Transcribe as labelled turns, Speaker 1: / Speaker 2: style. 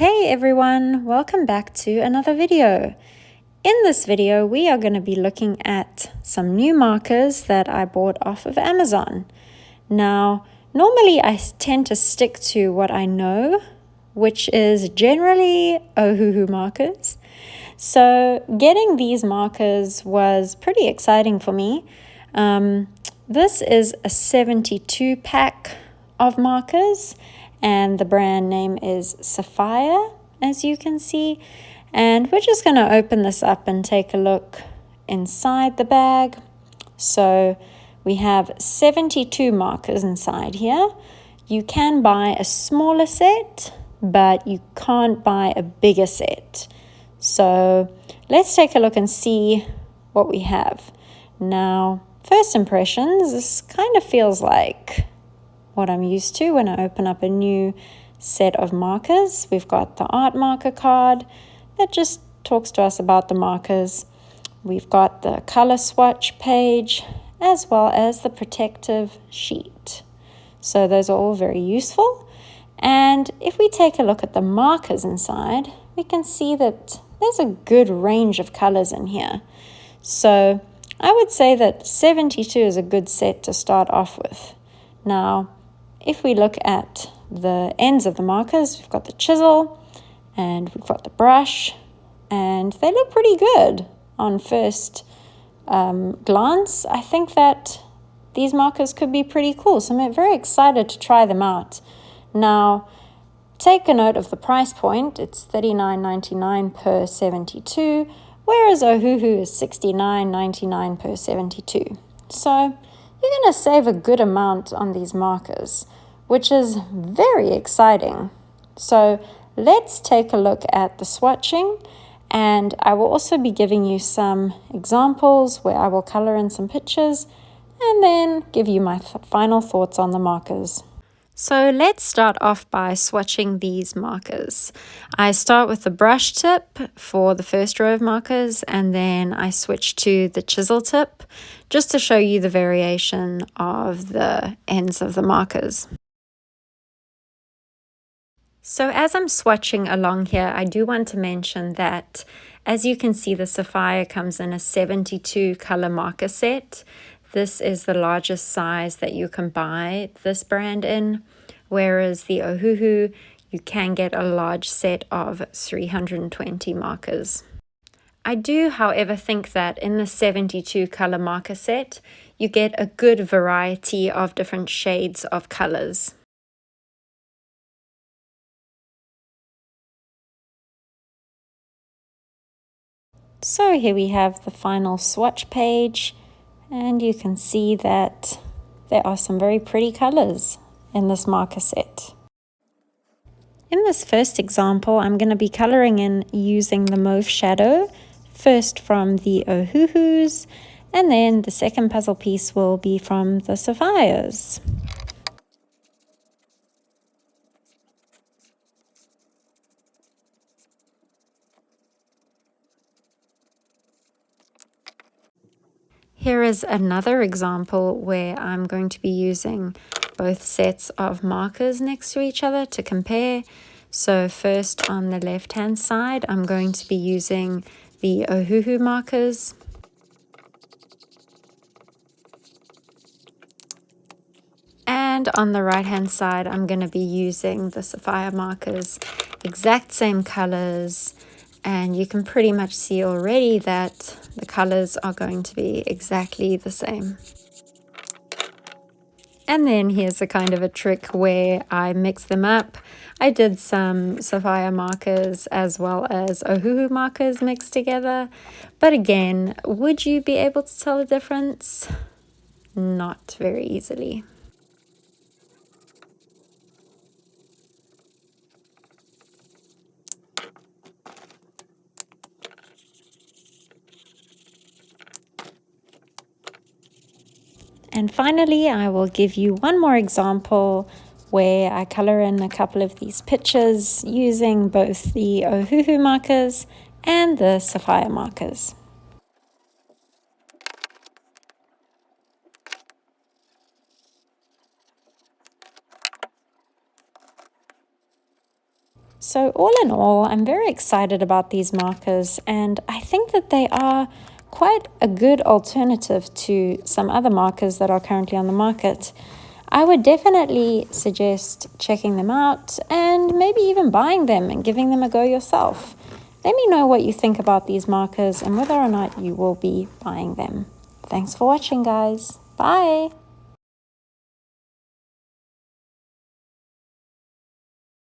Speaker 1: Hey everyone, welcome back to another video. In this video, we are going to be looking at some new markers that I bought off of Amazon. Now, normally I tend to stick to what I know, which is generally Ohuhu markers. So getting these markers was pretty exciting for me. This is a 72 pack of markers, and the brand name is Sfaih, as you can see. And we're just going to open this up and take a look inside the bag. So we have 72 markers inside here. You can buy a smaller set, but you can't buy a bigger set. So let's take a look and see what we have. Now, first impressions, this kind of feels like what I'm used to when I open up a new set of markers. We've got the art marker card that just talks to us about the markers. We've got the color swatch page as well as the protective sheet. So those are all very useful. And if we take a look at the markers inside, we can see that there's a good range of colors in here. So I would say that 72 is a good set to start off with. Now, if we look at the ends of the markers, we've got the chisel and we've got the brush, and they look pretty good on first glance. I think that these markers could be pretty cool, so I'm very excited to try them out. Now, take a note of the price point. It's $39.99 per 72, whereas Ohuhu is $69.99 per 72. So you're going to save a good amount on these markers, which is very exciting. So let's take a look at the swatching, and I will also be giving you some examples where I will color in some pictures and then give you my final thoughts on the markers. So let's start off by swatching these markers. I start with the brush tip for the first row of markers, and then I switch to the chisel tip just to show you the variation of the ends of the markers. So as I'm swatching along here, I do want to mention that, as you can see, the Sfaih comes in a 72 color marker set. This is the largest size that you can buy this brand in, whereas the Ohuhu, you can get a large set of 320 markers. I do, however, think that in the 72 color marker set, you get a good variety of different shades of colors. So here we have the final swatch page, and you can see that there are some very pretty colors in this marker set. In this first example, I'm going to be coloring in using the mauve shadow, first from the Ohuhus, and then the second puzzle piece will be from the Sfaihs. Here is another example where I'm going to be using both sets of markers next to each other to compare. So first on the left-hand side, I'm going to be using the Ohuhu markers. And on the right-hand side, I'm going to be using the Sfaih markers, exact same colors. And you can pretty much see already that the colors are going to be exactly the same. And then here's a kind of a trick where I mix them up. I did some Sfaih markers as well as Ohuhu markers mixed together. But again, would you be able to tell the difference? Not very easily. And finally, I will give you one more example where I color in a couple of these pictures using both the Ohuhu markers and the Sfaih markers. So all in all, I'm very excited about these markers, and I think that they are quite a good alternative to some other markers that are currently on the market. I would definitely suggest checking them out and maybe even buying them and giving them a go yourself. Let me know what you think about these markers and whether or not you will be buying them. Thanks for watching, guys. Bye.